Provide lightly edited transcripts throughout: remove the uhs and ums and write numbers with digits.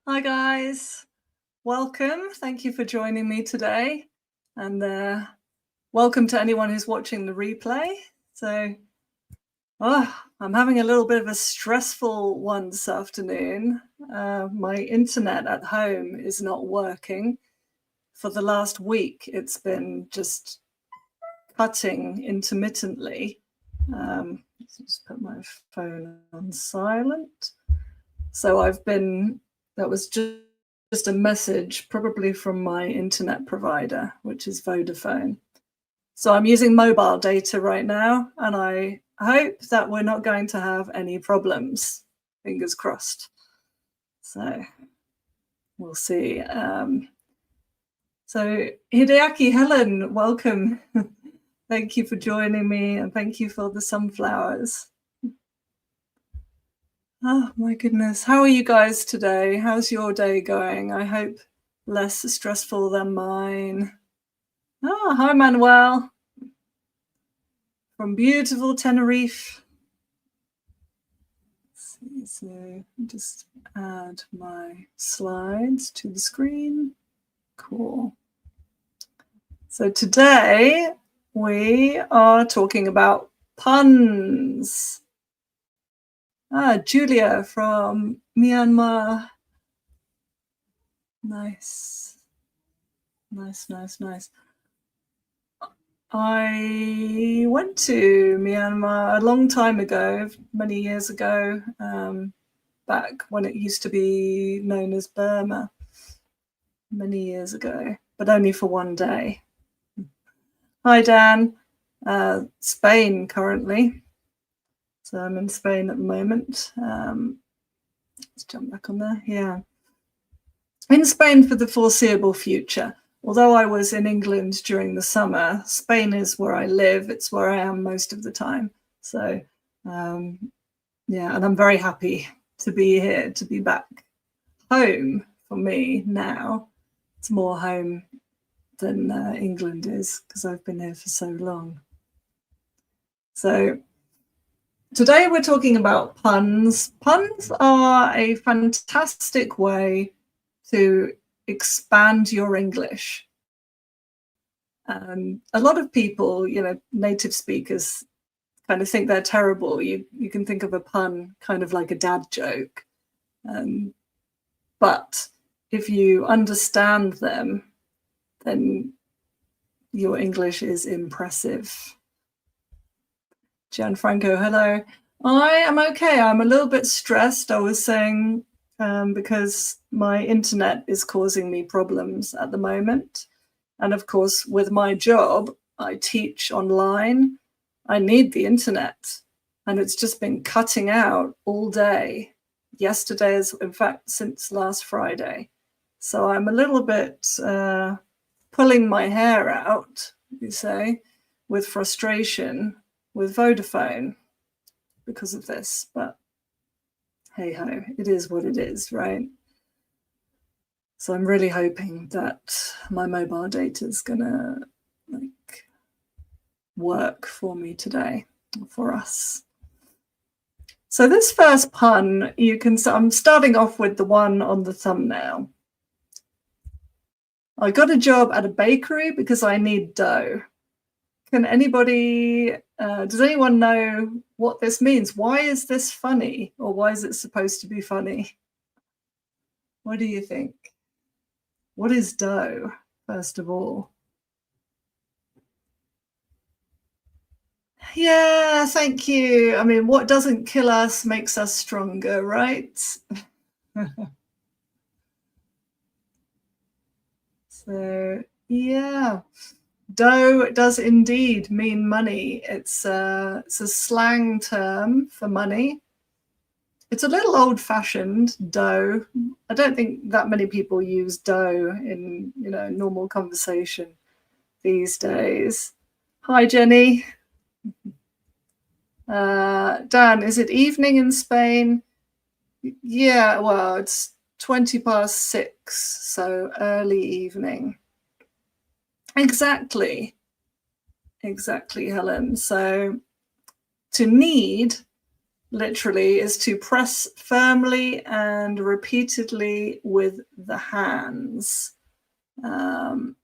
Hi guys, welcome. Thank you for joining me today, and welcome to anyone who's watching the replay. So, I'm having a little bit of a stressful one this afternoon. My internet at home is not working. For the last week, it's been just cutting intermittently. Let's just put my phone on silent. So that was just a message, probably from my internet provider, which is Vodafone. So I'm using mobile data right now, and I hope that we're not going to have any problems. Fingers crossed. So we'll see. So Hideaki, Helen, welcome. Thank you for joining me, and thank you for the sunflowers. Oh my goodness. How are you guys today? How's your day going? I hope less stressful than mine. Oh, hi Manuel from beautiful Tenerife. Let's see, so just add my slides to the screen. Cool. So today we are talking about puns. Julia from Myanmar. Nice. I went to Myanmar a long time ago, many years ago, back when it used to be known as Burma, many years ago, but only for one day. Hi, Dan. Spain currently. So I'm in Spain at the moment. Let's jump back on there. Yeah. In Spain for the foreseeable future. Although I was in England during the summer, Spain is where I live. It's where I am most of the time. So, yeah, and I'm very happy to be here, to be back home for me now. It's more home than England is because I've been here for so long. So today we're talking about puns. Puns are a fantastic way to expand your English. A lot of people, native speakers, kind of think they're terrible. You can think of a pun kind of like a dad joke. But if you understand them, then your English is impressive. Gianfranco, hello. I am okay. I'm a little bit stressed. I was saying because my internet is causing me problems at the moment. And of course, with my job, I teach online. I need the internet. And it's just been cutting out all day. Yesterday is, in fact, since last Friday. So I'm a little bit pulling my hair out, you say, with frustration with Vodafone because of this. But hey ho, it is what it is, right? So I'm really hoping that my mobile data is gonna work for me today, for us. So this first pun, I'm starting off with the one on the thumbnail. I got a job at a bakery because I need dough. Can anybody, does anyone know what this means? Why is this funny? Or why is it supposed to be funny? What do you think? What is dough, first of all? Yeah, thank you. I mean, what doesn't kill us makes us stronger, right? So, yeah, dough does indeed mean money. It's a slang term for money. It's a little old-fashioned, dough. I don't think that many people use dough in, normal conversation these days. Hi, Jenny. Dan, is it evening in Spain? Yeah, well, it's 6:20, so early evening. Exactly, Helen. So to need literally is to press firmly and repeatedly with the hands and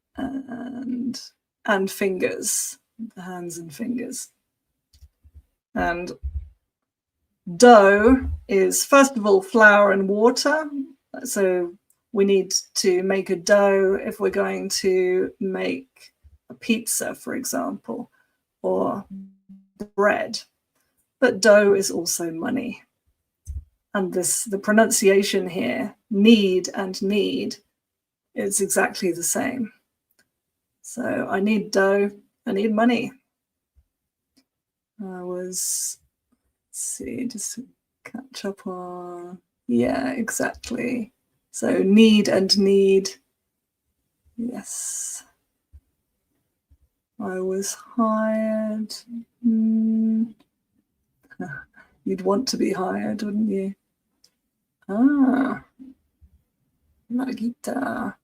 fingers, the hands and fingers. And dough is, first of all, flour and water. So we need to make a dough if we're going to make a pizza, for example, or bread. But dough is also money. And the pronunciation here, need and need, is exactly the same. So I need dough, I need money. Let's see, just catch up on, yeah, exactly. So need and need, yes. I was hired. You'd want to be hired, wouldn't you? Ah, Margita.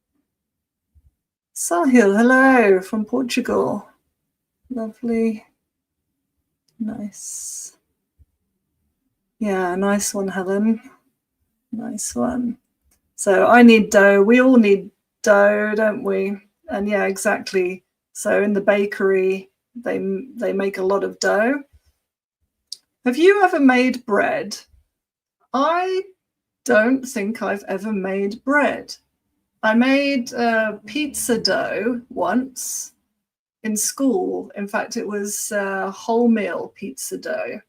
Sahil, hello from Portugal. Lovely. Nice. Yeah, nice one, Helen. Nice one. So I need dough. We all need dough, don't we? And yeah, exactly. So in the bakery, they make a lot of dough. Have you ever made bread? I don't think I've ever made bread. I made pizza dough once in school. In fact, it was wholemeal pizza dough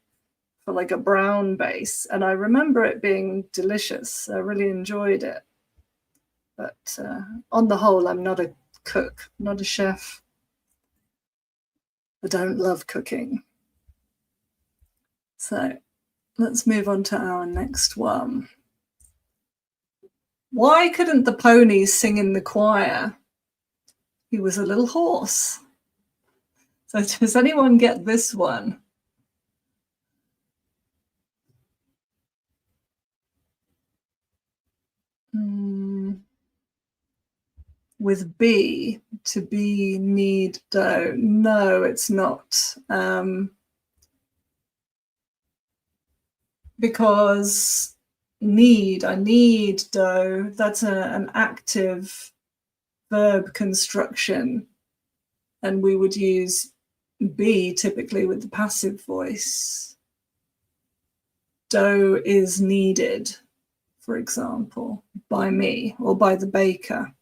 for like a brown base. And I remember it being delicious. I really enjoyed it. But on the whole, I'm not a cook, not a chef. I don't love cooking. So let's move on to our next one. Why couldn't the pony sing in the choir? He was a little hoarse. So does anyone get this one? With B, to be, need, dough. No, it's not. Because need, I need dough, that's an active verb construction. And we would use be typically with the passive voice. Dough is needed, for example, by me or by the baker.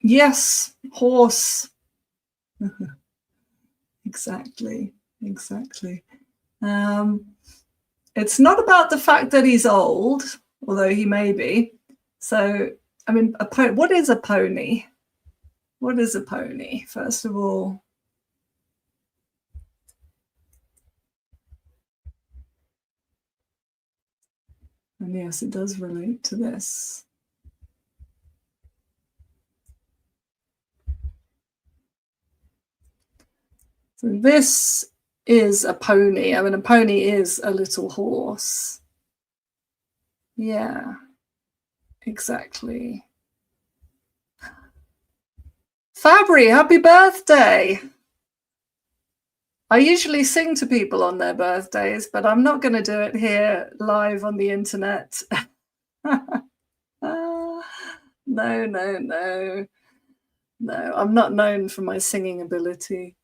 Yes, horse. Exactly. It's not about the fact that he's old, although he may be. So, I mean, what is a pony? What is a pony, first of all? And yes, it does relate to this. So this is a pony. I mean, a pony is a little horse. Yeah, exactly. Fabry, happy birthday. I usually sing to people on their birthdays, but I'm not going to do it here live on the internet. No, I'm not known for my singing ability.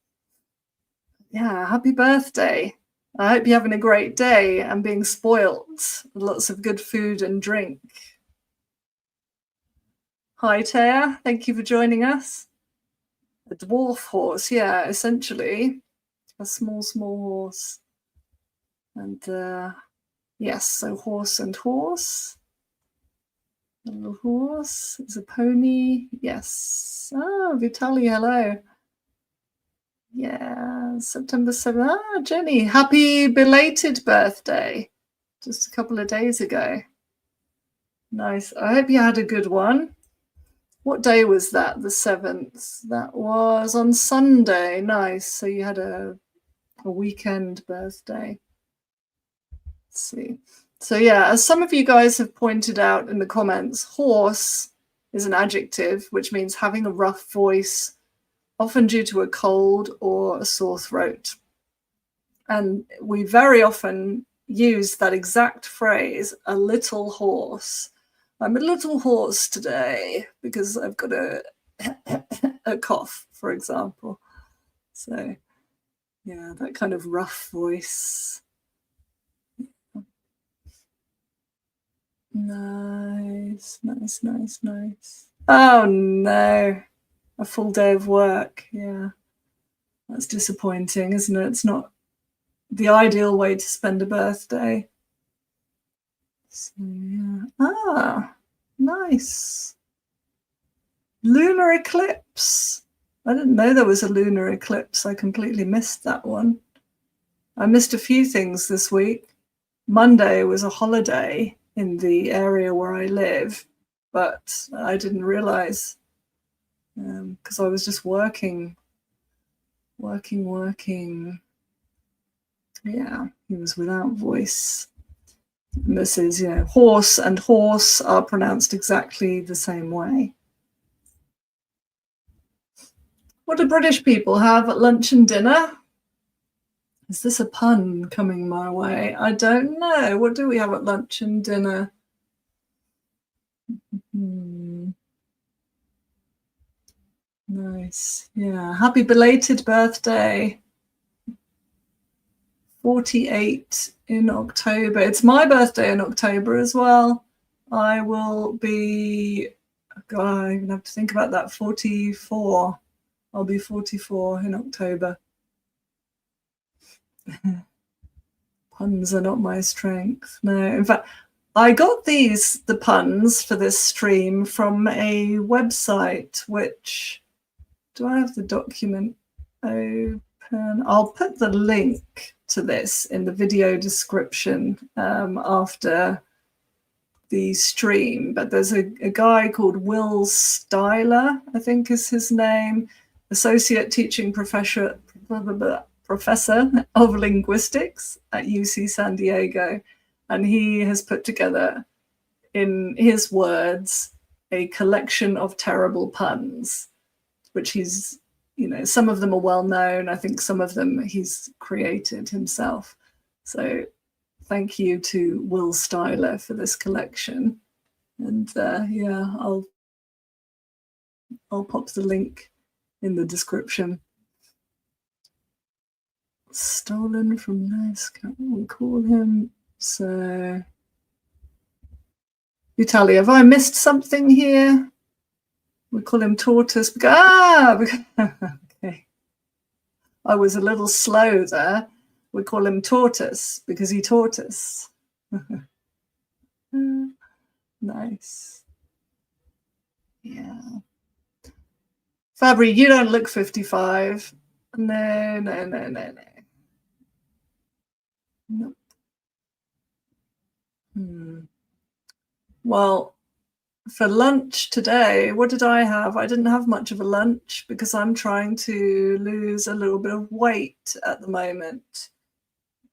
Yeah, happy birthday. I hope you're having a great day and being spoilt. Lots of good food and drink. Hi, Taya. Thank you for joining us. A dwarf horse, yeah, essentially. A small horse. And yes, so horse and horse. A little horse. It's a pony. Yes. Oh, Vitaly, hello. Yeah, September 7th. Ah, Jenny, happy belated birthday. Just a couple of days ago. Nice. I hope you had a good one. What day was that? The 7th. That was on Sunday. Nice. So you had a weekend birthday. Let's see. So yeah, as some of you guys have pointed out in the comments, hoarse is an adjective, which means having a rough voice often due to a cold or a sore throat. And we very often use that exact phrase, a little hoarse. I'm a little hoarse today because I've got a cough, for example. So, yeah, that kind of rough voice. Nice, nice, nice, nice. Oh, no. A full day of work. Yeah. That's disappointing, isn't it? It's not the ideal way to spend a birthday. So, yeah. Ah, nice. Lunar eclipse. I didn't know there was a lunar eclipse. I completely missed that one. I missed a few things this week. Monday was a holiday in the area where I live, but I didn't realize because I was just working. Yeah, he was without voice. And this is, horse and horse are pronounced exactly the same way. What do British people have at lunch and dinner? Is this a pun coming my way? I don't know. What do we have at lunch and dinner? Nice. Yeah. Happy belated birthday. 48 in October. It's my birthday in October as well. I will be, God, I even have to think about that, 44. I'll be 44 in October. Puns are not my strength. No, in fact, I got the puns for this stream from a website, which, do I have the document open? I'll put the link to this in the video description after the stream, but there's a guy called Will Styler, I think is his name, associate teaching professor of linguistics at UC San Diego, and he has put together, in his words, a collection of terrible puns, which he's, some of them are well known. I think some of them he's created himself. So thank you to Will Styler for this collection. And yeah, I'll pop the link in the description. Stolen from nice, we'll call him. So, Vitaly, have I missed something here? We call him Tortoise. Okay. I was a little slow there. We call him Tortoise because he taught us. Nice. Yeah. Fabry, you don't look 55. No. Nope. Well, for lunch today, what did I have? I didn't have much of a lunch because I'm trying to lose a little bit of weight at the moment,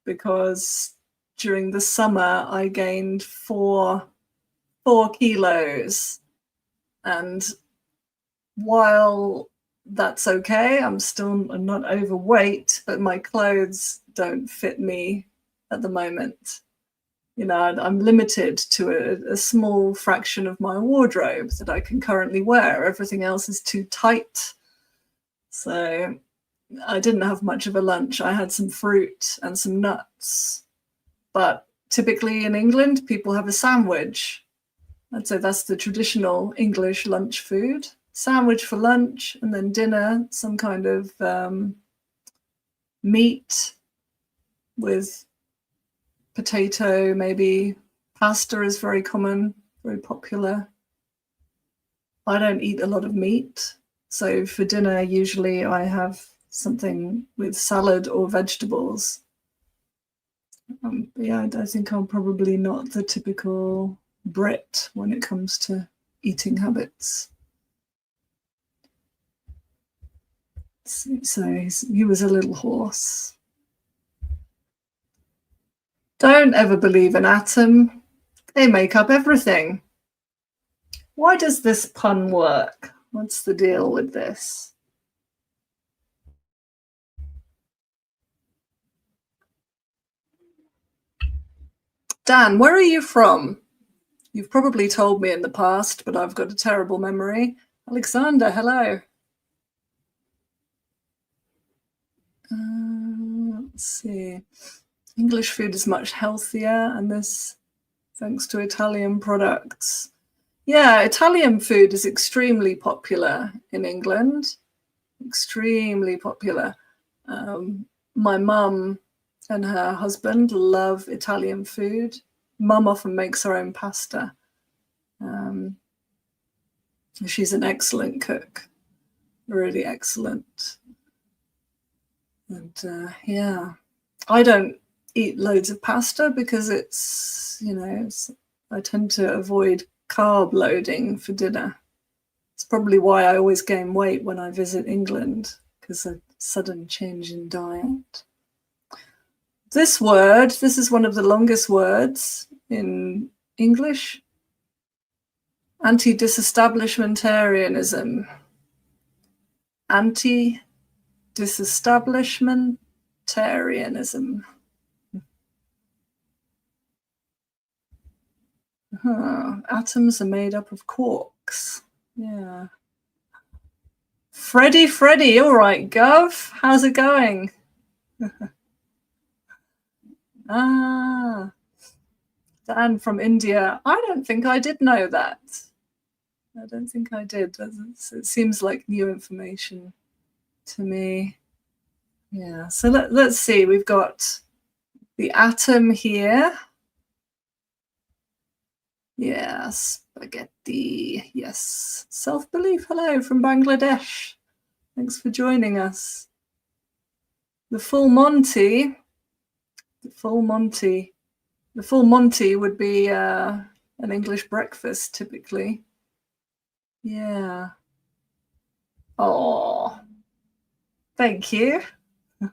because during the summer I gained 4 kilos, and while that's okay, I'm not overweight, but my clothes don't fit me at the moment. I'm limited to a small fraction of my wardrobe that I can currently wear. Everything else is too tight. So I didn't have much of a lunch. I had some fruit and some nuts. But typically in England, people have a sandwich. I'd say that's the traditional English lunch food. Sandwich for lunch, and then dinner, some kind of meat with potato, maybe. Pasta is very common, very popular. I don't eat a lot of meat, so for dinner usually I have something with salad or vegetables. Yeah, I think I'm probably not the typical Brit when it comes to eating habits. So he was a little hoarse. Don't ever believe an atom. They make up everything. Why does this pun work? What's the deal with this? Dan, where are you from? You've probably told me in the past, but I've got a terrible memory. Alexander, hello. Let's see. English food is much healthier, and this thanks to Italian products. Yeah, Italian food is extremely popular in England. Extremely popular. My mum and her husband love Italian food. Mum often makes her own pasta. She's an excellent cook, really excellent. And yeah, I don't eat loads of pasta because it's, I tend to avoid carb loading for dinner. It's probably why I always gain weight when I visit England, because a sudden change in diet. This word, this is one of the longest words in English. Anti-disestablishmentarianism. Anti-disestablishmentarianism. Atoms are made up of quarks. Yeah. Freddie, all right, Gov. How's it going? Dan from India. I don't think I did know that. I don't think I did. It seems like new information to me. Yeah, so let's see. We've got the atom here. Yeah, spaghetti. Yes. Self-belief. Hello from Bangladesh. Thanks for joining us. The full Monty. The full Monty would be an English breakfast, typically. Yeah. Oh, thank you. Do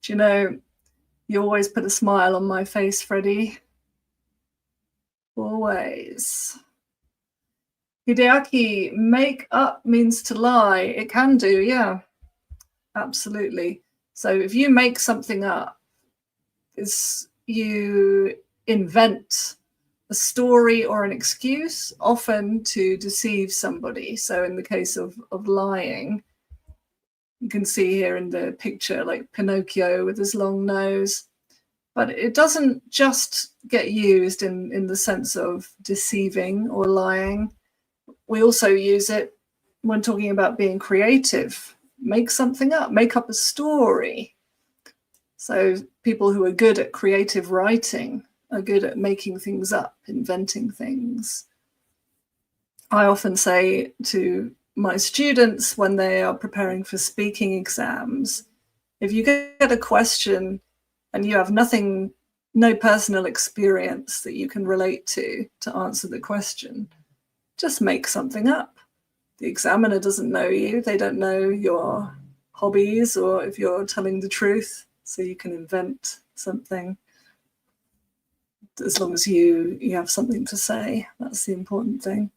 you know, you always put a smile on my face, Freddie. Always. Hideaki, make up means to lie. It can do, yeah. Absolutely. So if you make something up, you invent a story or an excuse, often to deceive somebody. So in the case of lying, you can see here in the picture, like Pinocchio with his long nose. But it doesn't just get used in the sense of deceiving or lying. We also use it when talking about being creative. Make something up, make up a story. So people who are good at creative writing are good at making things up, inventing things. I often say to my students when they are preparing for speaking exams, if you get a question and you have no personal experience that you can relate to answer the question, just make something up. The examiner doesn't know you. They don't know your hobbies or if you're telling the truth. So you can invent something as long as you have something to say. That's the important thing.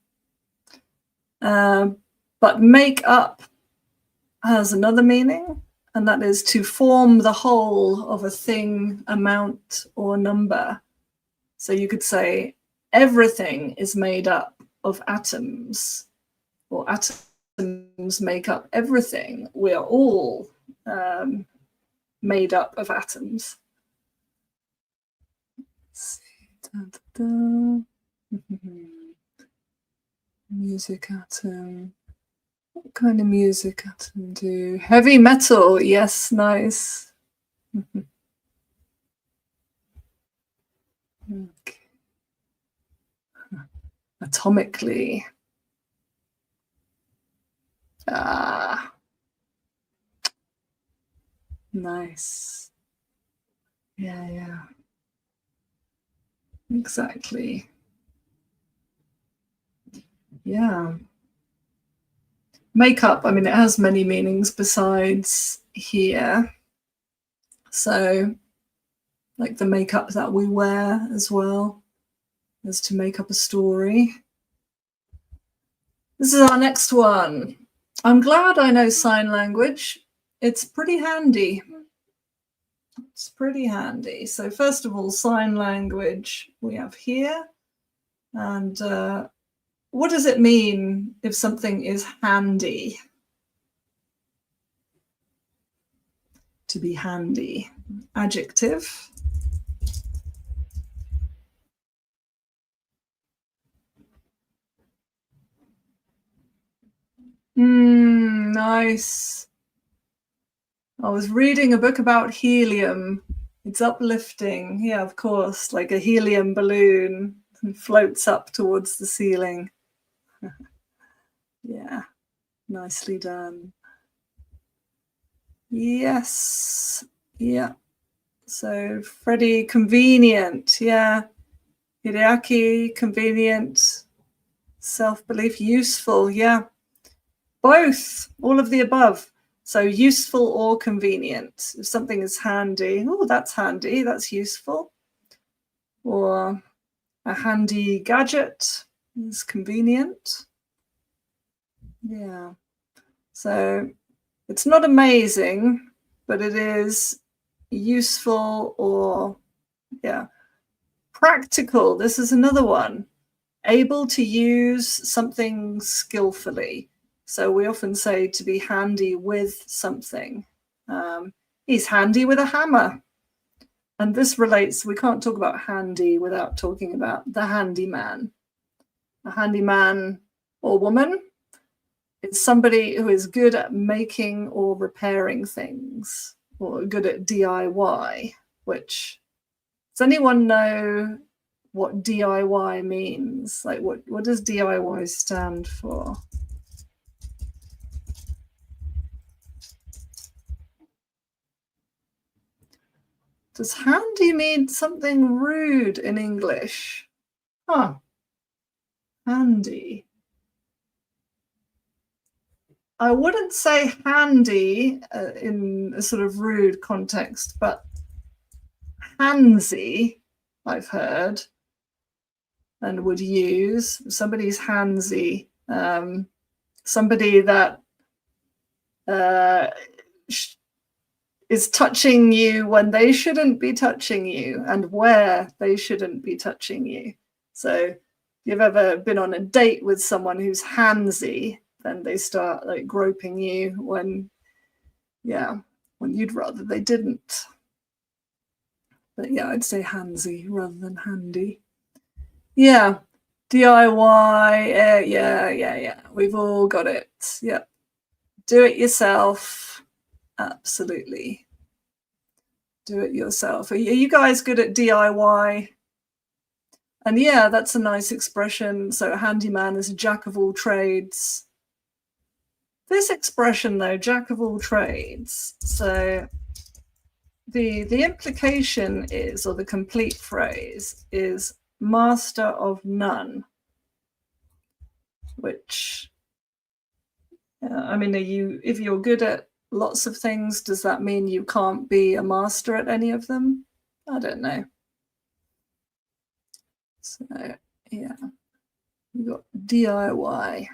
But make up has another meaning, and that is to form the whole of a thing, amount, or number. So you could say everything is made up of atoms, or atoms make up everything. We are all made up of atoms. Let's see. Music atom. What kind of music atom do? Heavy metal. Yes, nice. Okay. Atomically. Nice. Yeah. Exactly. Yeah. Makeup, I mean, it has many meanings besides here. So, like the makeup that we wear as well, is to make up a story. This is our next one. I'm glad I know sign language. It's pretty handy. It's pretty handy. So first of all, sign language we have here. And what does it mean if something is handy? To be handy. Adjective. Nice. I was reading a book about helium. It's uplifting. Yeah, of course, like a helium balloon and floats up towards the ceiling. Yeah, nicely done. Yes. Yeah. So Freddie, convenient. Yeah. Hideaki, convenient. Self-belief, useful. Yeah. Both. All of the above. So useful or convenient. If something is handy, oh, that's handy. That's useful. Or a handy gadget is convenient. Yeah. So it's not amazing, but it is useful or, yeah, practical. This is another one. Able to use something skillfully. So we often say to be handy with something. He's handy with a hammer. And this relates, we can't talk about handy without talking about the handyman. A handyman or woman is somebody who is good at making or repairing things, or good at DIY, which, does anyone know what DIY means? Like what does DIY stand for? Does handy mean something rude in English? Huh. Handy. I wouldn't say handy in a sort of rude context, but handsy, I've heard and would use. Somebody's handsy. Somebody that is touching you when they shouldn't be touching you and where they shouldn't be touching you. So if you've ever been on a date with someone who's handsy, then they start like groping you when you'd rather they didn't. But yeah, I'd say handsy rather than handy. Yeah, DIY. Yeah. We've all got it. Yeah, do it yourself. Absolutely. Do it yourself. Are you guys good at DIY? And yeah, that's a nice expression. So a handyman is a jack of all trades. This expression though, jack of all trades. So the implication is, or the complete phrase is master of none, which, I mean, if you're good at lots of things, does that mean you can't be a master at any of them? I don't know. So yeah, we got DIY.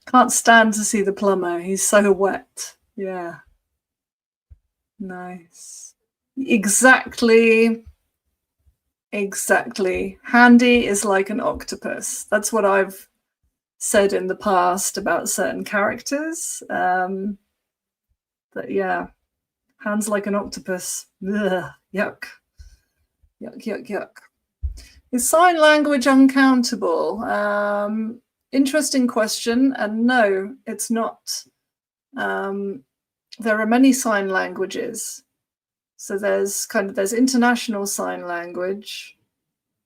Can't stand to see the plumber. He's so wet. Yeah. Nice. Exactly. Handy is like an octopus. That's what I've said in the past about certain characters. That yeah, hands like an octopus. Ugh, yuck. Yuck. Is sign language uncountable? Interesting question. And no, it's not. There are many sign languages. So there's international sign language,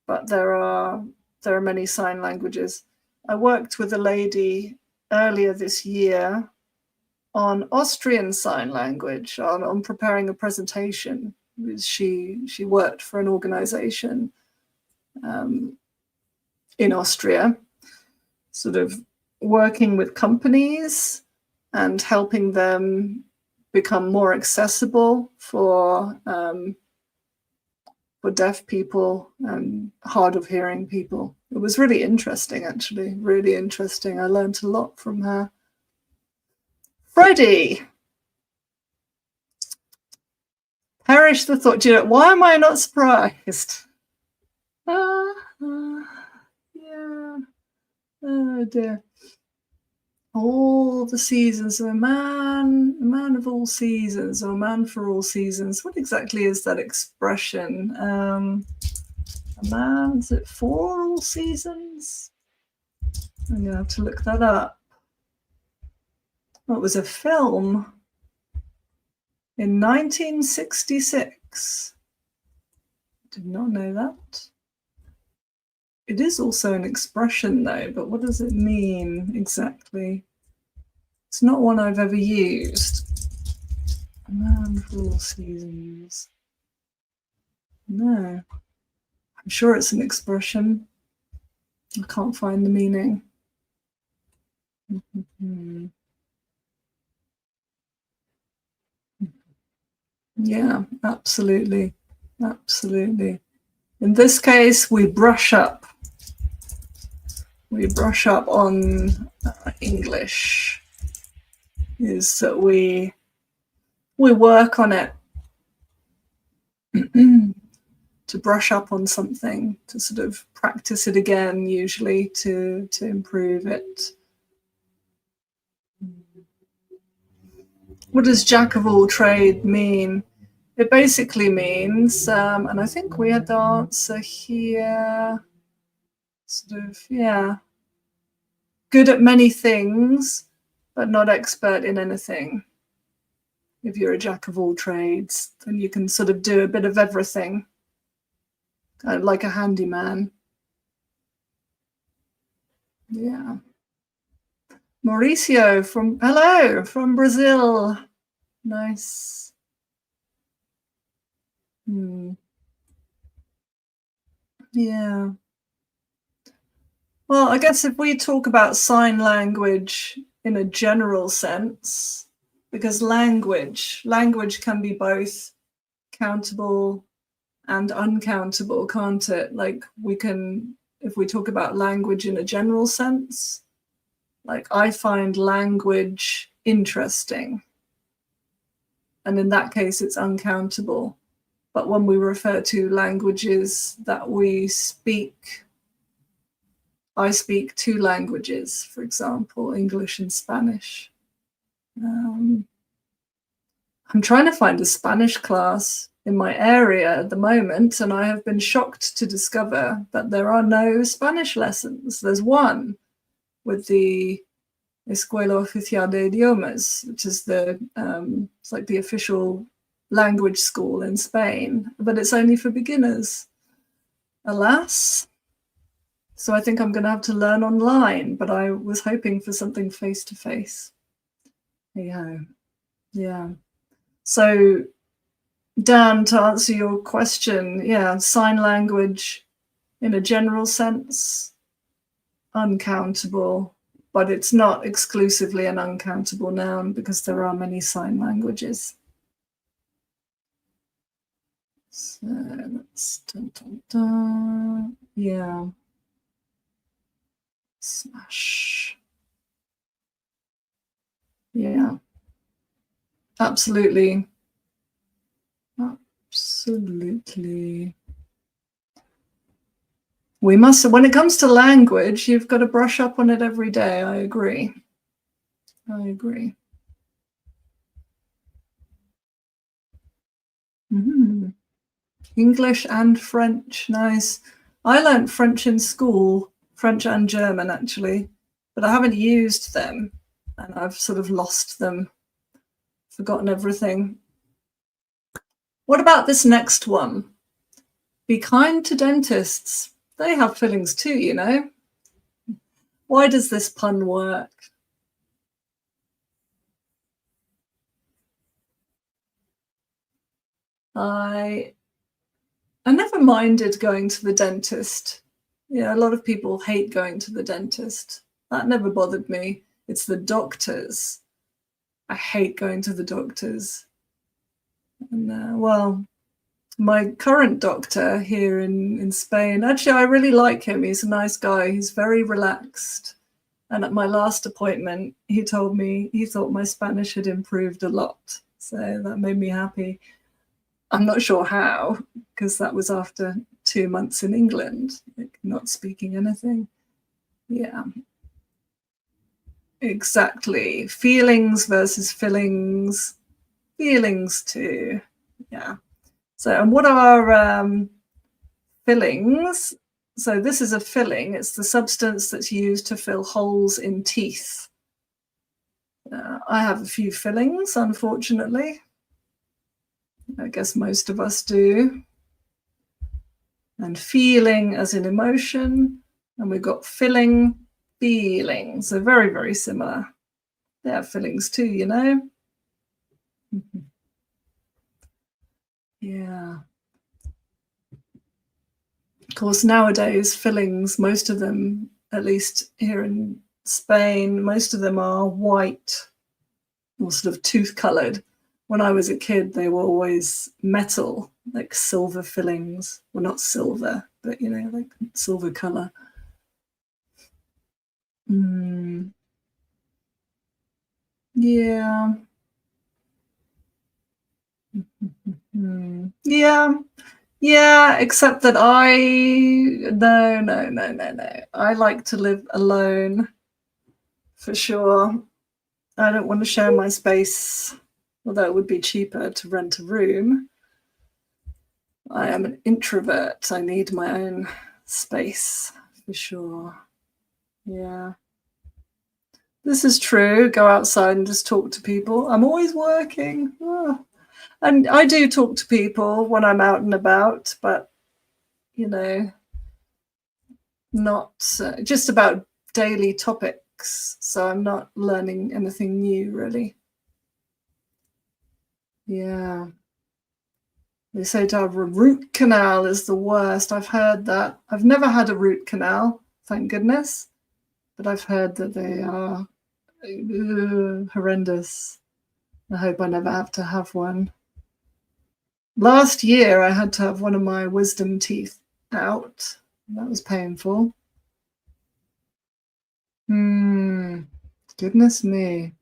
but there are many sign languages. I worked with a lady earlier this year on Austrian Sign Language, on preparing a presentation. She worked for an organization in Austria, sort of working with companies and helping them become more accessible for for deaf people and hard of hearing people. It was really interesting, actually, really interesting. I learned a lot from her. Freddie. Perish the thought. Do you know, why am I not surprised? Yeah. Oh dear. All the seasons, a man of all seasons, or a man for all seasons. What exactly is that expression? A man, is it for all seasons? I'm gonna have to look that up. Well, it was a film in 1966. Did not know that. It is also an expression though, but what does it mean exactly? It's not one I've ever used. A man for all seasons. No. I'm sure it's an expression. I can't find the meaning. Yeah, absolutely. Absolutely. In this case, we brush up. We brush up on English. Is that we work on it. To brush up on something, to sort of practice it again, usually to improve it. What does jack of all trade mean? It basically means, and I think we had the answer here, sort of, yeah, good at many things, but not expert in anything. If you're a jack of all trades, then you can sort of do a bit of everything, like a handyman. Yeah. Mauricio hello, from Brazil. Nice. Yeah. Well, I guess if we talk about sign language in a general sense, because language can be both countable and uncountable, can't it? Like we can, if we talk about language in a general sense, like I find language interesting. And in that case, it's uncountable. But when we refer to languages that we speak, I speak 2 languages, for example, English and Spanish. I'm trying to find a Spanish class in my area at the moment, and I have been shocked to discover that there are no Spanish lessons. There's one with the Escuela Oficial de Idiomas, which is it's like the official language school in Spain, but it's only for beginners, alas. So I think I'm going to have to learn online, but I was hoping for something face-to-face. Yeah. Yeah. So Dan, to answer your question, yeah, sign language in a general sense, uncountable, but it's not exclusively an uncountable noun because there are many sign languages. So let's, yeah. Smash. Yeah. Absolutely. Absolutely. We must, when it comes to language, you've got to brush up on it every day. I agree. I agree. English and French, nice. I learned French in school, French and German actually, but I haven't used them and I've sort of lost them, forgotten everything. What about this next one? Be kind to dentists. They have fillings too, you know. Why does this pun work? I never minded going to the dentist. Yeah, a lot of people hate going to the dentist. That never bothered me. It's the doctors. I hate going to the doctors. And well, My current doctor here in Spain, actually, I really like him. He's a nice guy. He's very relaxed. And at my last appointment, he told me he thought my Spanish had improved a lot. So that made me happy. I'm not sure how, because that was after 2 months in England, like not speaking anything. Yeah, exactly. Feelings versus fillings. Feelings too. Yeah. So, and what are fillings? So this is a filling. It's the substance that's used to fill holes in teeth. I have a few fillings, unfortunately. I guess most of us do. And feeling as in emotion. And we've got filling, feelings. They're very, very similar. They have fillings too, you know. Yeah. Of course, nowadays, fillings, most of them, at least here in Spain, most of them are white or sort of tooth colored. When I was a kid, they were always metal, like silver fillings. Well, not silver, but, you know, like silver color. Yeah. Yeah. Yeah, except that no. I like to live alone, for sure. I don't want to share my space, although it would be cheaper to rent a room. I am an introvert. I need my own space, for sure. Yeah. This is true. Go outside and just talk to people. I'm always working. Oh. And I do talk to people when I'm out and about, but, you know, not just about daily topics. So I'm not learning anything new, really. Yeah. They say to have a root canal is the worst. I've heard that. I've never had a root canal, thank goodness. But I've heard that they are horrendous. I hope I never have to have one. Last year, I had to have one of my wisdom teeth out. That was painful. Goodness me.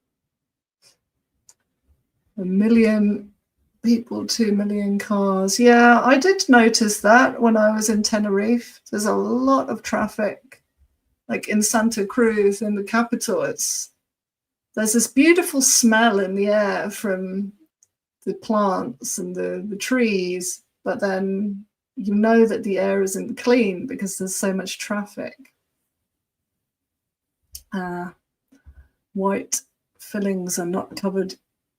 1 million people, 2 million cars. Yeah, I did notice that when I was in Tenerife. There's a lot of traffic. Like in Santa Cruz, in the capital, there's this beautiful smell in the air from the plants and the trees, but then you know that the air isn't clean because there's so much traffic. White fillings are not covered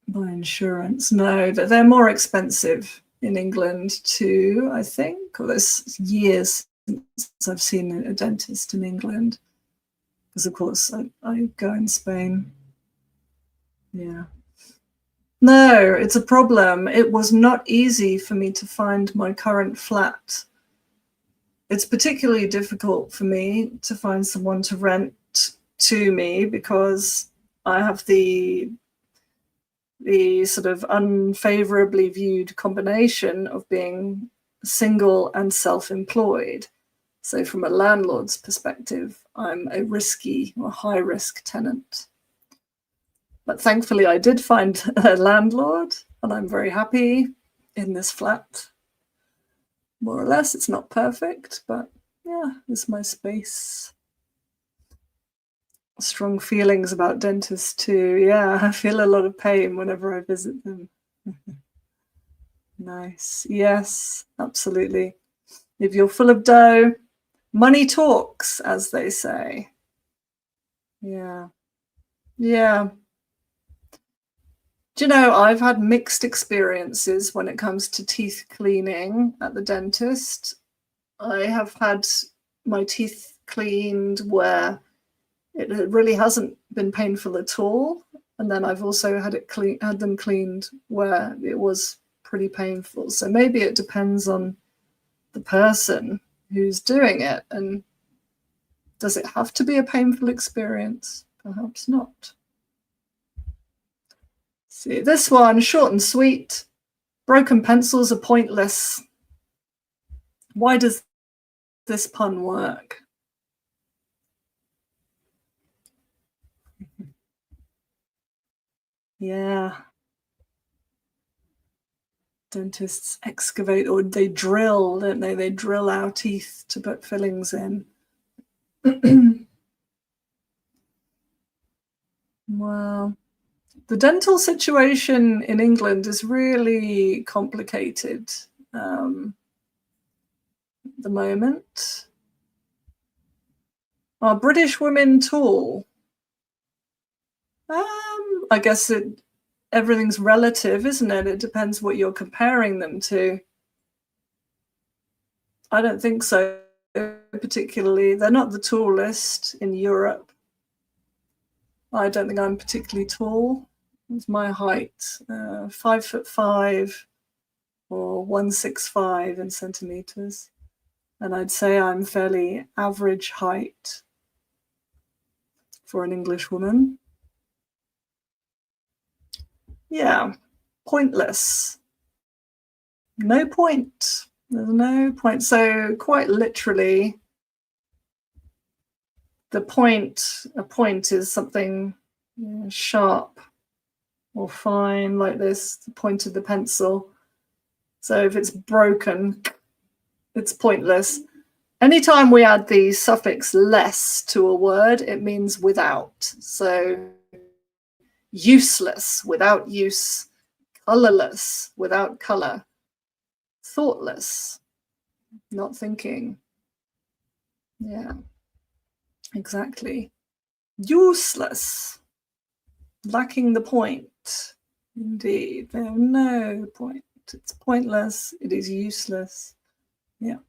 by insurance. No, they're more expensive in England too, I think. Or there's years since I've seen a dentist in England, because of course I go in Spain. Yeah. No, it's a problem. It was not easy for me to find my current flat. It's particularly difficult for me to find someone to rent to me because I have the sort of unfavorably viewed combination of being single and self-employed. So from a landlord's perspective, I'm a risky or high-risk tenant. But thankfully, I did find a landlord, and I'm very happy in this flat. More or less, it's not perfect, but yeah, it's my space. Strong feelings about dentists too. Yeah, I feel a lot of pain whenever I visit them. Nice. Yes, absolutely. If you're full of dough, money talks, as they say. Yeah. Yeah. Do you know, I've had mixed experiences when it comes to teeth cleaning at the dentist. I have had my teeth cleaned where it really hasn't been painful at all. And then I've also had them cleaned where it was pretty painful. So maybe it depends on the person who's doing it. And does it have to be a painful experience? Perhaps not. See, this one, short and sweet. Broken pencils are pointless. Why does this pun work? Yeah. Dentists excavate, or they drill, don't they? They drill our teeth to put fillings in. Well, the dental situation in England is really complicated at the moment. Are British women tall? I guess everything's relative, isn't it? It depends what you're comparing them to. I don't think so, particularly. They're not the tallest in Europe. I don't think I'm particularly tall. It's my height, 5'5" or 165 in centimeters. And I'd say I'm fairly average height for an English woman. Yeah, pointless. No point. There's no point. So quite literally, a point is something sharp or fine, like this, the point of the pencil. So if it's broken, it's pointless. Anytime we add the suffix less to a word, it means without. So useless, without use. Colorless, without color. Thoughtless, not thinking. Yeah, exactly. Useless, lacking the point. Indeed, no point. It's pointless. It is useless. Yeah.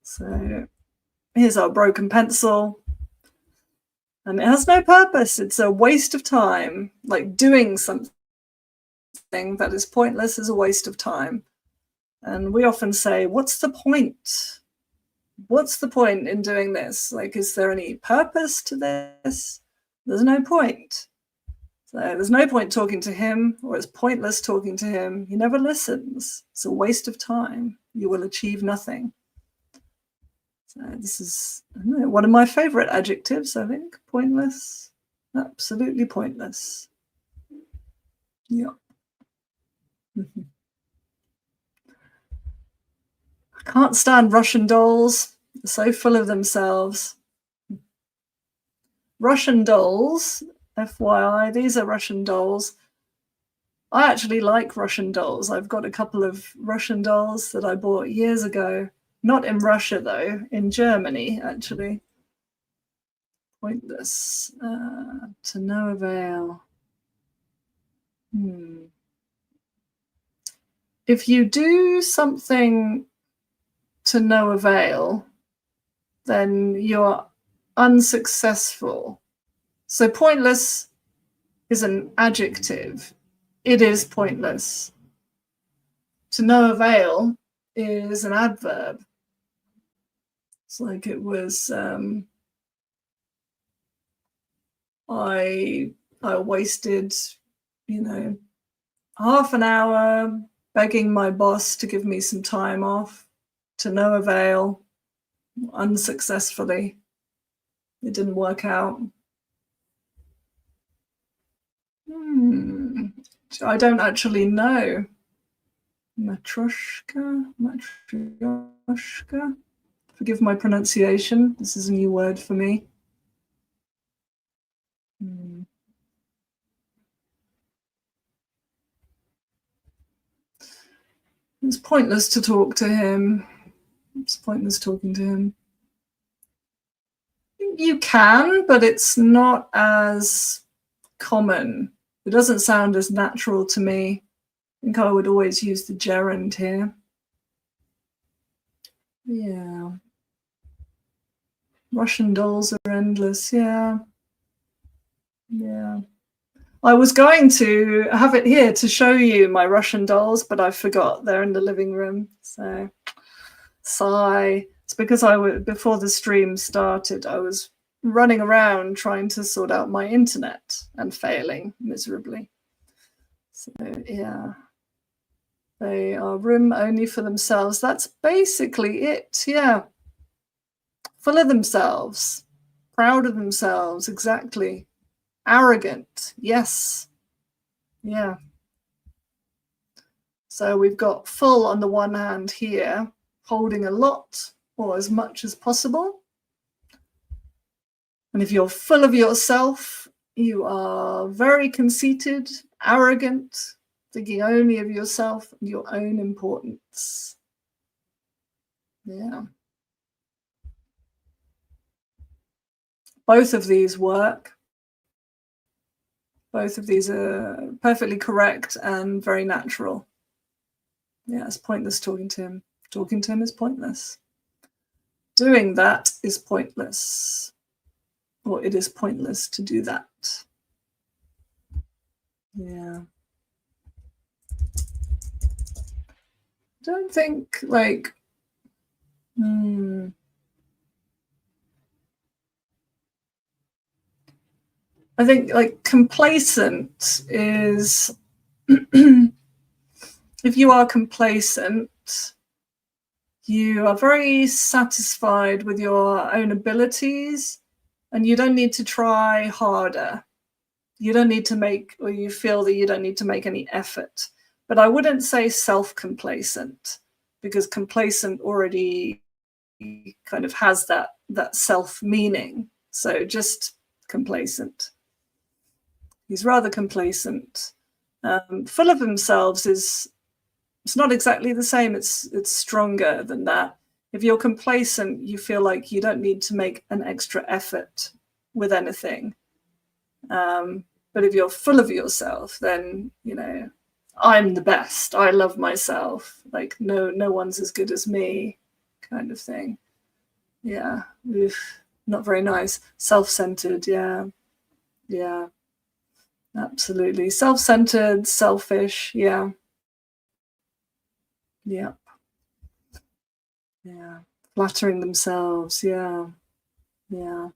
So here's our broken pencil. And it has no purpose. It's a waste of time. Like doing something that is pointless is a waste of time. And we often say, what's the point? What's the point in doing this? Like, is there any purpose to this? There's no point. So there's no point talking to him, or it's pointless talking to him. He never listens. It's a waste of time. You will achieve nothing. So this is one of my favorite adjectives, I think. Pointless. Absolutely pointless. Yeah. I can't stand Russian dolls. They're so full of themselves. Russian dolls, FYI, these are Russian dolls. I actually like Russian dolls. I've got a couple of Russian dolls that I bought years ago. Not in Russia, though, in Germany, actually. Pointless. To no avail. If you do something to no avail, then you're unsuccessful. So pointless is an adjective. It is pointless. To no avail is an adverb. It's like it was, I wasted, half an hour begging my boss to give me some time off, to no avail, unsuccessfully. It didn't work out. I don't actually know. Matryoshka. Forgive my pronunciation. This is a new word for me. It's pointless to talk to him. It's pointless talking to him. You can, but it's not as common. It doesn't sound as natural to me. I think I would always use the gerund here. Yeah. Russian dolls are endless. Yeah. Yeah. I was going to have it here to show you my Russian dolls, but I forgot. They're in the living room. So, sigh. It's because before the stream started, I was running around trying to sort out my internet and failing miserably. So, yeah. They are room only for themselves. That's basically it. Yeah. Full of themselves, proud of themselves. Exactly. Arrogant. Yes. Yeah. So we've got full on the one hand here, holding a lot or as much as possible. And if you're full of yourself, you are very conceited, arrogant, thinking only of yourself and your own importance. Yeah. Both of these work. Both of these are perfectly correct and very natural. Yeah, it's pointless talking to him. Talking to him is pointless. Doing that is pointless. Or it is pointless to do that. Yeah. Don't think like, I think like complacent is, if you are complacent, you are very satisfied with your own abilities and you don't need to try harder. You don't need to make, or you feel that you don't need to make any effort. But I wouldn't say self-complacent, because complacent already kind of has that self meaning. So just complacent. He's rather complacent. Full of themselves is, it's not exactly the same. It's stronger than that. If you're complacent, you feel like you don't need to make an extra effort with anything. But if you're full of yourself, then, you know, I'm the best. I love myself. Like no one's as good as me, kind of thing. Yeah. Oof. Not very nice. Self-centered. Yeah. Yeah. Absolutely. Self-centered, selfish. Yeah. Yeah. Yeah. Flattering themselves. Yeah. Yeah.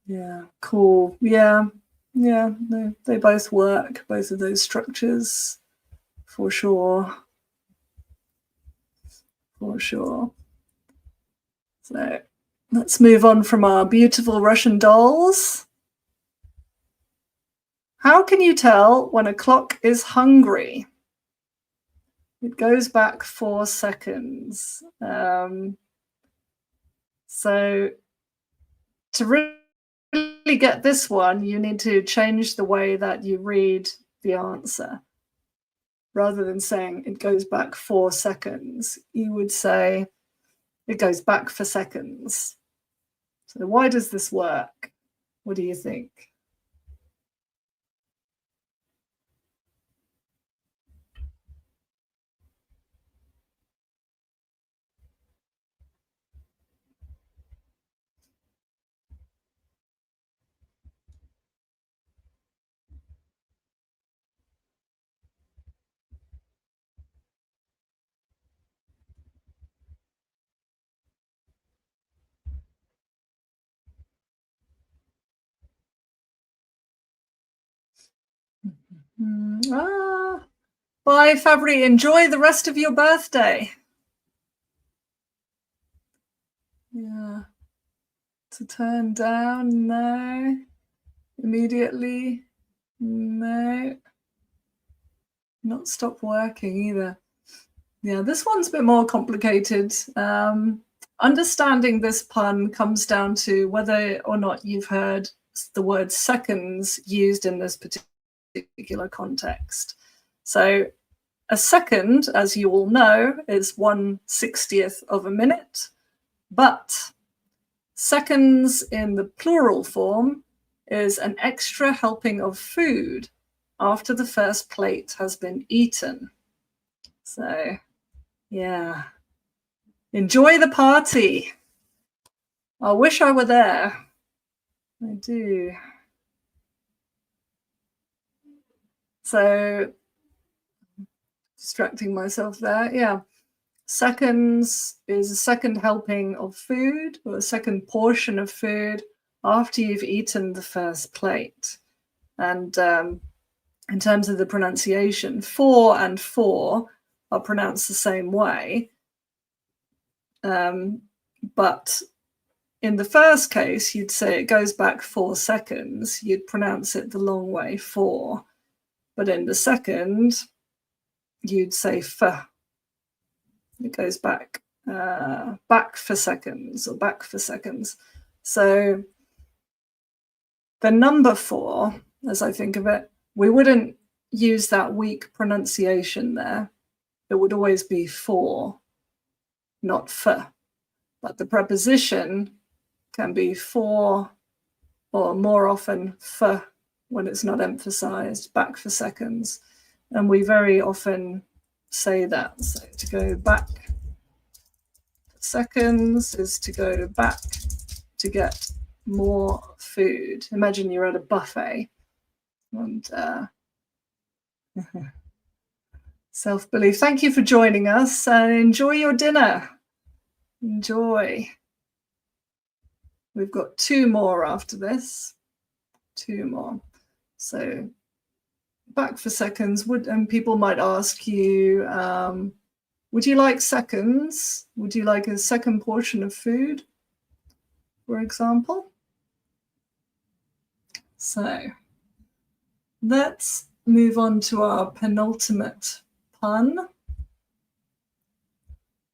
Yeah. Cool. Yeah. Yeah. They both work, both of those structures, for sure. For sure. So let's move on from our beautiful Russian dolls. How can you tell when a clock is hungry? It goes back 4 seconds. So to really get this one, you need to change the way that you read the answer. Rather than saying it goes back 4 seconds, you would say it goes back for seconds. So why does this work? What do you think? Bye, Fabri. Enjoy the rest of your birthday. Yeah. To turn down, no. Immediately, no. Not stop working either. Yeah, this one's a bit more complicated. Understanding this pun comes down to whether or not you've heard the word seconds used in this particular context. So a second, as you all know, is 1/60th of a minute, but seconds in the plural form is an extra helping of food after the first plate has been eaten. So, yeah. Enjoy the party. I wish I were there. I do. So, distracting myself there. Yeah. Seconds is a second helping of food, or a second portion of food after you've eaten the first plate. And in terms of the pronunciation. For and for are pronounced the same way. But in the first case, you'd say it goes back 4 seconds. You'd pronounce it the long way, for. But in the second, you'd say f. It goes back for seconds, or back for seconds. So the number 4, as I think of it, we wouldn't use that weak pronunciation there. It would always be for, not f. But the preposition can be for, or more often f when it's not emphasized, back for seconds. And we very often say that. So to go back seconds is to go back to get more food. Imagine you're at a buffet and self-belief. Thank you for joining us and enjoy your dinner. Enjoy. We've got 2 more after this. 2 more. So back for seconds. And people might ask you, would you like seconds? Would you like a second portion of food, for example? So let's move on to our penultimate pun.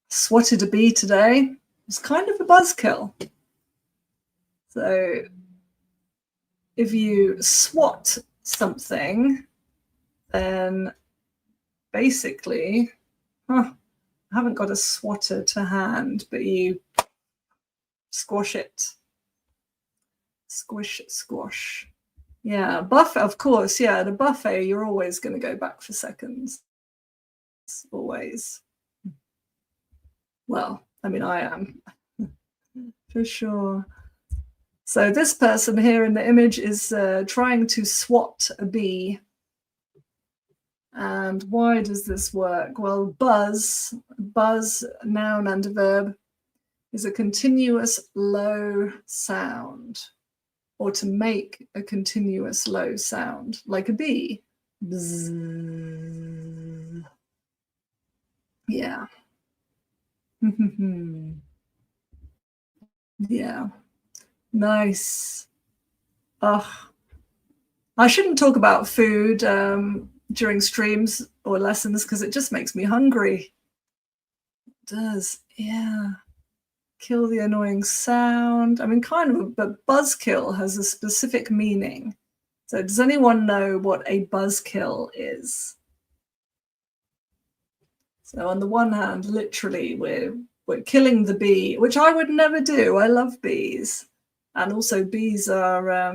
Swatted a bee today. It's kind of a buzzkill. So if you swat something, then basically, I haven't got a swatter to hand, but you squash it. Squish, squash. Yeah, buffet, of course. Yeah, at a buffet, you're always going to go back for seconds. Always. Well, I mean, I am. For sure. So this person here in the image is trying to swat a bee. And why does this work? Well, buzz, noun and a verb, is a continuous low sound, or to make a continuous low sound, like a bee. Bzz. Yeah. Yeah. Nice. Ugh. I shouldn't talk about food during streams or lessons because it just makes me hungry. It does, yeah. Kill the annoying sound. I mean, kind of, but buzzkill has a specific meaning. So does anyone know what a buzzkill is? So on the one hand, literally, we're killing the bee, which I would never do. I love bees. And also bees are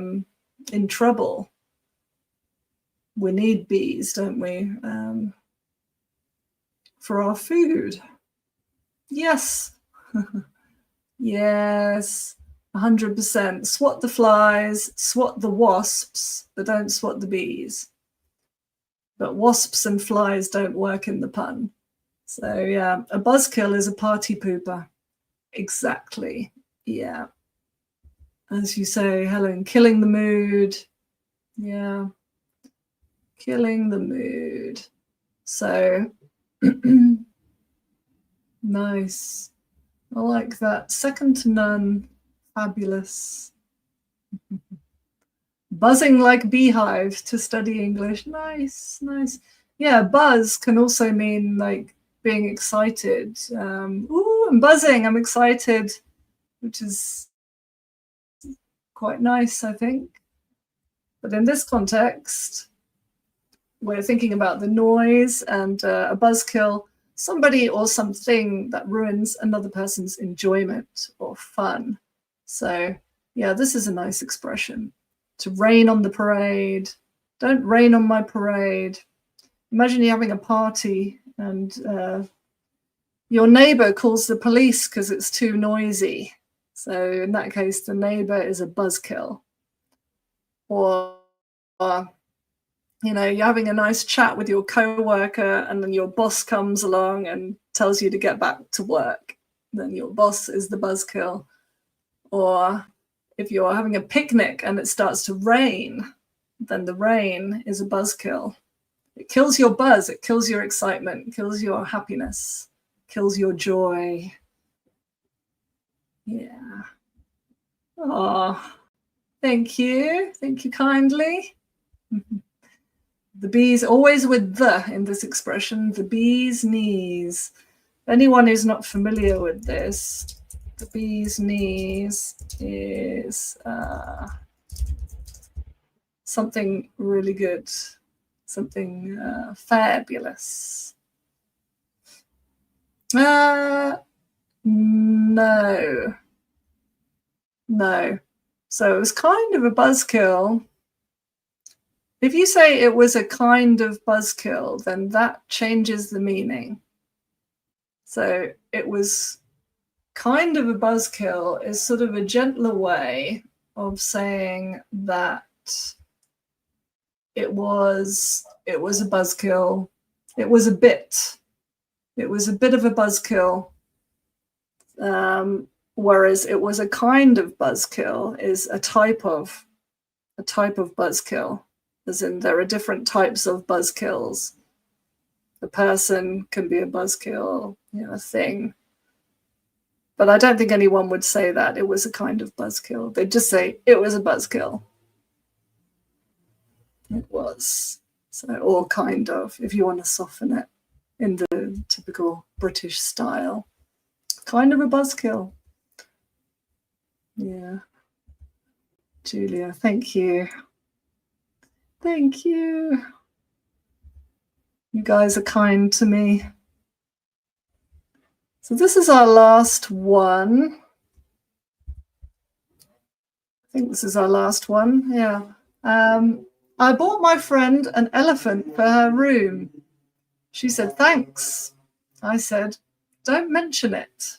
in trouble. We need bees, don't we, for our food? Yes. Yes, 100%. Swat the flies, swat the wasps, but don't swat the bees. But wasps and flies don't work in the pun. So yeah, a buzzkill is a party pooper. Exactly, yeah. As you say, Helen, killing the mood. Yeah, killing the mood. So, nice. I like that. Second to none. Fabulous. Buzzing like beehive to study English. Nice, nice. Yeah, buzz can also mean like being excited. Ooh, I'm buzzing, I'm excited, which is quite nice, I think. But in this context, we're thinking about the noise and a buzzkill, somebody or something that ruins another person's enjoyment or fun. So yeah, this is a nice expression. To rain on the parade. Don't rain on my parade. Imagine you're having a party and your neighbor calls the police because it's too noisy. So in that case, the neighbor is a buzzkill. Or you know, you're having a nice chat with your coworker and then your boss comes along and tells you to get back to work. Then your boss is the buzzkill. Or if you're having a picnic and it starts to rain then the rain is a buzzkill. It kills your buzz, it kills your excitement, it kills your happiness, kills your joy. Yeah. Oh, thank you. Thank you kindly. The bees, always with the in this expression, the bee's knees. Anyone who's not familiar with this, the bee's knees is something really good, something fabulous. No. So it was kind of a buzzkill. If you say it was a kind of buzzkill, then that changes the meaning. So it was kind of a buzzkill is sort of a gentler way of saying that it was a buzzkill. It was a bit of a buzzkill. Whereas it was a kind of buzzkill is a type of buzzkill, as in there are different types of buzzkills. A person can be a buzzkill, a thing. But I don't think anyone would say that it was a kind of buzzkill. They'd just say it was a buzzkill. It was. So, or kind of, if you want to soften it in the typical British style. Kind of a buzzkill. Yeah. Julia, thank you. Thank you. You guys are kind to me. So this is our last one. I think this is our last one. Yeah. I bought my friend an elephant for her room. She said, thanks. I said, don't mention it.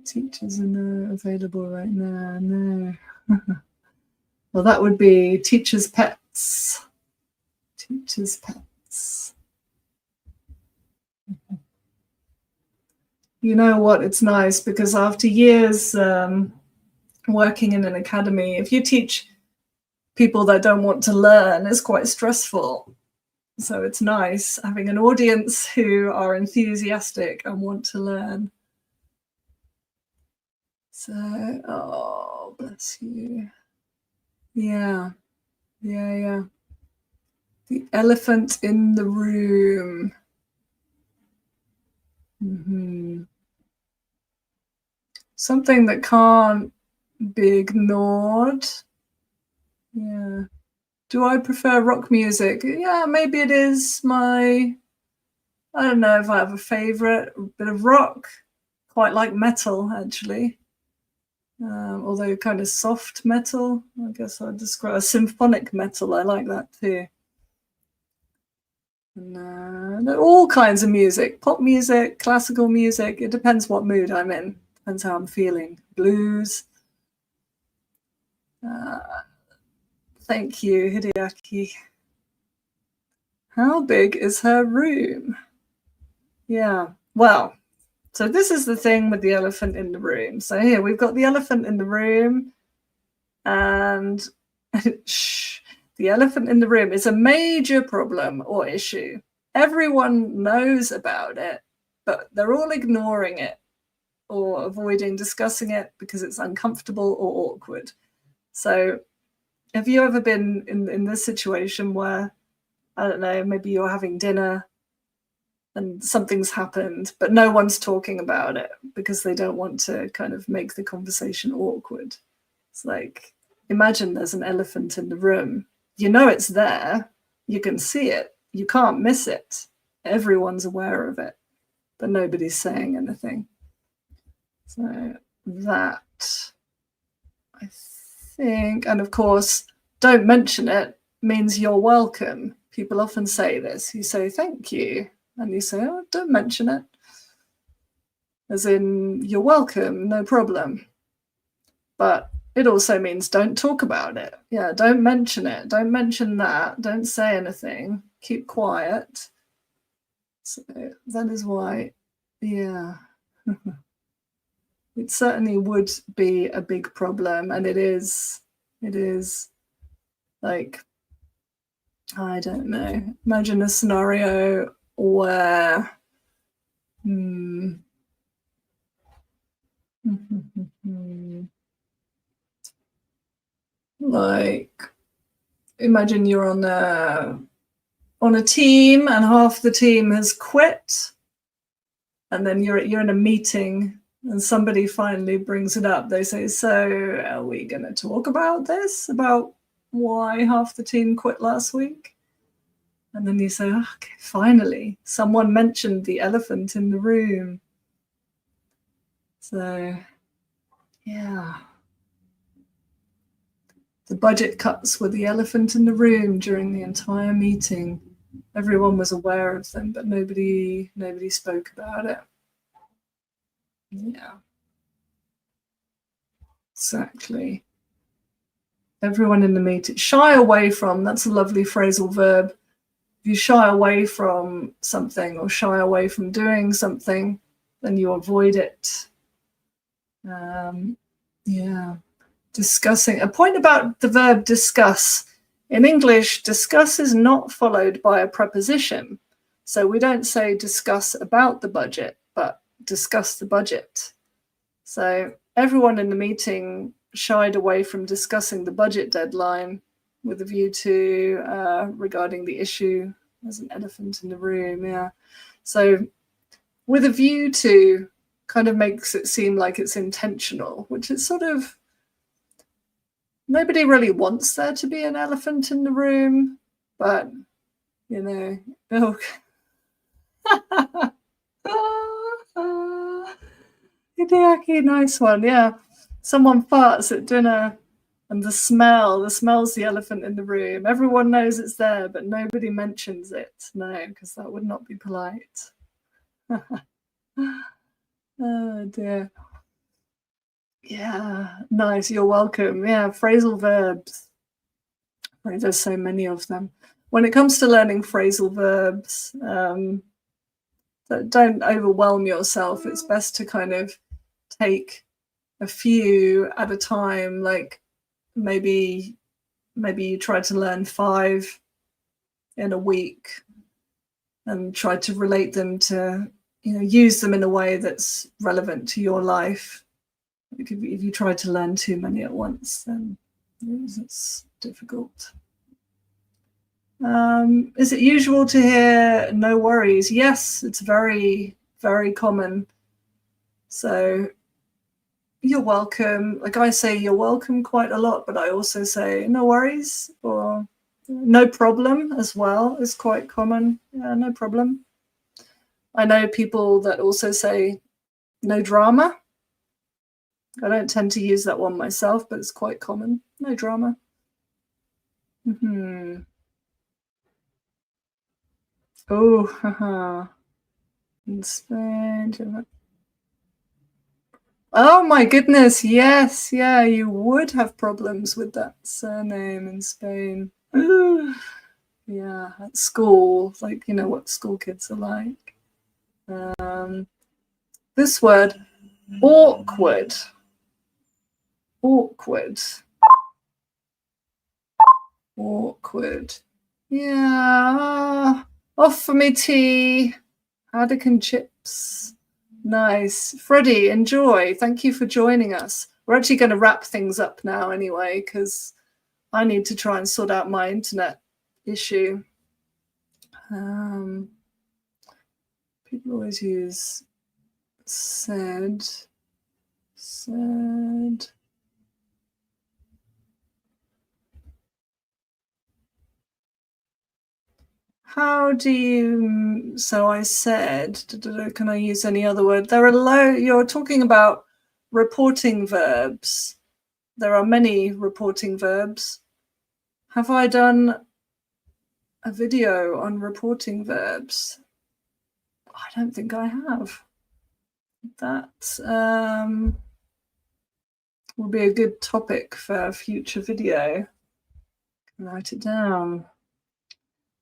Teachers are not available right now. No. Well, that would be teachers' pets. Teachers' pets. You know what? It's nice because after years working in an academy, if you teach people that don't want to learn, it's quite stressful. So it's nice having an audience who are enthusiastic and want to learn. So, oh, bless you. Yeah. The elephant in the room. Something that can't be ignored. Yeah. Do I prefer rock music? Yeah, maybe it is I don't know if I have a favorite. A bit of rock. Quite like metal, actually. Although kind of soft metal, I guess I'd describe a symphonic metal. I like that too. And all kinds of music, pop music, classical music. It depends what mood I'm in. Depends how I'm feeling. Blues. Thank you, Hideaki. How big is her room? Yeah, well, so this is the thing with the elephant in the room. So here we've got the elephant in the room, and the elephant in the room is a major problem or issue. Everyone knows about it, but they're all ignoring it or avoiding discussing it because it's uncomfortable or awkward. So have you ever been in this situation where, I don't know, maybe you're having dinner and something's happened, but no one's talking about it because they don't want to kind of make the conversation awkward? It's like, imagine there's an elephant in the room. You know it's there. You can see it. You can't miss it. Everyone's aware of it, but nobody's saying anything. So that, I think, and of course, don't mention it means you're welcome. People often say this. You say, thank you. And you say, oh, don't mention it. As in, you're welcome, no problem. But it also means don't talk about it. Yeah, don't mention it. Don't mention that. Don't say anything. Keep quiet. So that is why, yeah. It certainly would be a big problem, and it is It is like, I don't know, imagine a scenario where like, imagine you're on a team and half the team has quit, and then you're in a meeting and somebody finally brings it up. They say, so are we going to talk about this, about why half the team quit last week? And then you say, okay, finally someone mentioned the elephant in the room. So yeah, the budget cuts were the elephant in the room during the entire meeting. Everyone was aware of them, but nobody spoke about it. Yeah, exactly. Everyone in the meeting. Shy away from, that's a lovely phrasal verb. If you shy away from something or shy away from doing something, then you avoid it. Yeah. Discussing. A point about the verb discuss. In English, discuss is not followed by a preposition. So we don't say discuss about the budget, but discuss the budget. So everyone in the meeting shied away from discussing the budget deadline with a view to regarding the issue. There's an elephant in the room, yeah. So with a view to kind of makes it seem like it's intentional, which is sort of, nobody really wants there to be an elephant in the room, but, you know, Hideaki, nice one, yeah. Someone farts at dinner and the smell's the elephant in the room. Everyone knows it's there, but nobody mentions it. No, because that would not be polite. Oh dear. Yeah, nice. You're welcome. Yeah, phrasal verbs. There's so many of them. When it comes to learning phrasal verbs, don't overwhelm yourself. It's best to kind of take a few at a time. Like maybe you try to learn 5 in a week and try to relate them to, use them in a way that's relevant to your life. If you try to learn too many at once, then it's difficult. Is it usual to hear no worries? Yes, it's very, very common. So you're welcome. Like I say you're welcome quite a lot, but I also say no worries or no problem as well is quite common. Yeah, no problem. I know people that also say no drama. I don't tend to use that one myself, but it's quite common. No drama. Oh, haha. In Spain. Oh my goodness, yes, yeah, you would have problems with that surname in Spain. Yeah, at school, like, what school kids are like. This word, awkward. Awkward. Awkward. Yeah. Off for me tea. Haddock and chips. Nice. Freddie, enjoy. Thank you for joining us. We're actually going to wrap things up now anyway, because I need to try and sort out my internet issue. People always use said. How do you, so I said, can I use any other word? There are you're talking about reporting verbs. There are many reporting verbs. Have I done a video on reporting verbs? I don't think I have. That will be a good topic for a future video. Write it down.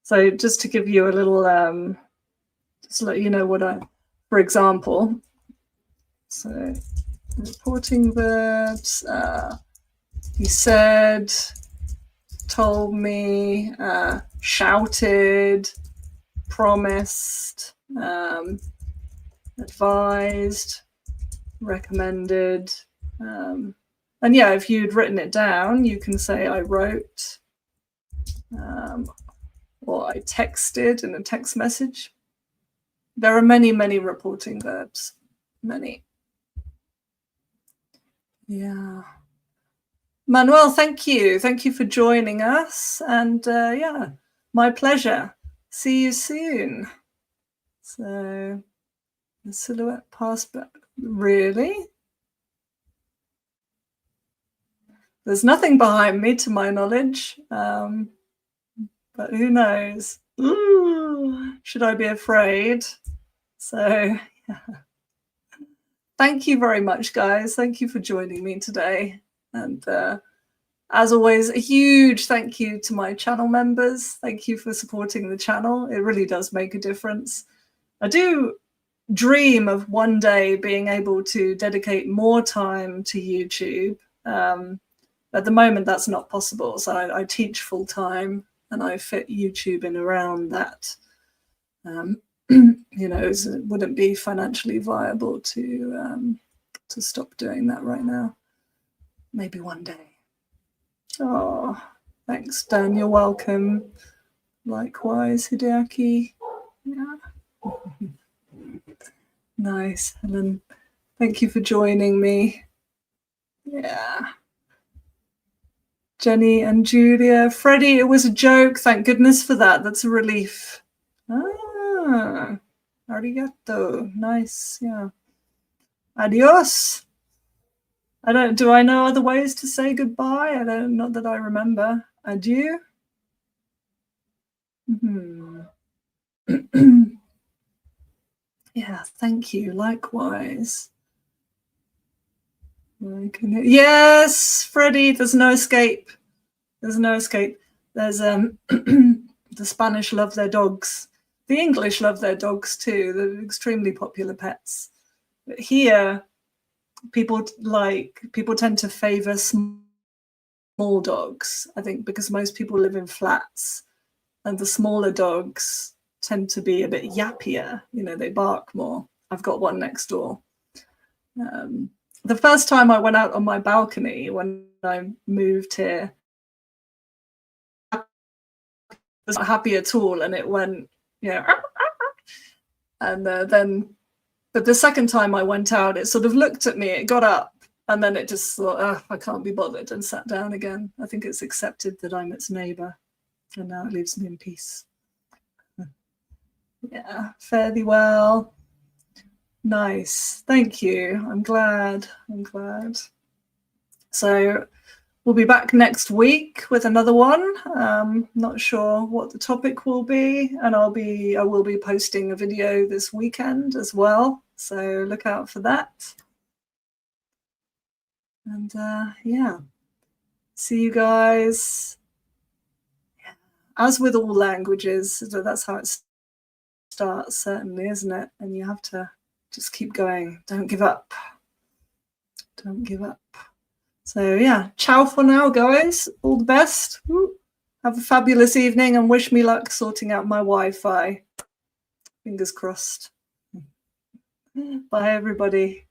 So just to give you a little, just to let you know what for example, so reporting verbs, He said, told me, shouted, promised, advised, recommended. And yeah, if you'd written it down, you can say I wrote, or I texted in a text message. There are many, many reporting verbs. Many. Yeah. Manuel, thank you. Thank you for joining us. And yeah, my pleasure. See you soon. So the silhouette passport. Really? There's nothing behind me to my knowledge. But who knows? Ooh, should I be afraid? So yeah. Thank you very much, guys. Thank you for joining me today. And as always, a huge thank you to my channel members. Thank you for supporting the channel. It really does make a difference. I do dream of one day being able to dedicate more time to YouTube. At the moment, that's not possible. So I teach full time and I fit YouTube in around that. You know, it wouldn't be financially viable to stop doing that right now. Maybe one day. Oh, thanks, Dan. You're welcome. Likewise, Hideaki. Yeah. Nice, Helen. Thank you for joining me. Yeah. Jenny and Julia. Freddie, it was a joke. Thank goodness for that. That's a relief. Ah, arigato. Nice. Yeah. Adios. Do I know other ways to say goodbye? Not that I remember. Adieu. Yeah, thank you. Likewise. Yes, Freddie, there's no escape. There's no escape. There's the Spanish love their dogs. The English love their dogs too. They're extremely popular pets. But here, people tend to favor small dogs, I think, because most people live in flats, and the smaller dogs tend to be a bit yappier. You know, they bark more. I've got one next door. The first time I went out on my balcony when I moved here, I was not happy at all, and it went, you know, and then, but the second time I went out, it sort of looked at me, it got up, and then it just thought, oh, I can't be bothered, and sat down again. I think it's accepted that I'm its neighbour, and now it leaves me in peace. Yeah, fairly well. Nice, thank you. I'm glad. So we'll be back next week with another one. Not sure what the topic will be, and I will be posting a video this weekend as well. So look out for that. And yeah, see you guys. As with all languages, that's how it starts, certainly, isn't it? And you have to just keep going. Don't give up. Don't give up. So yeah, ciao for now, guys. All the best. Have a fabulous evening and wish me luck sorting out my Wi-Fi. Fingers crossed. Bye, everybody.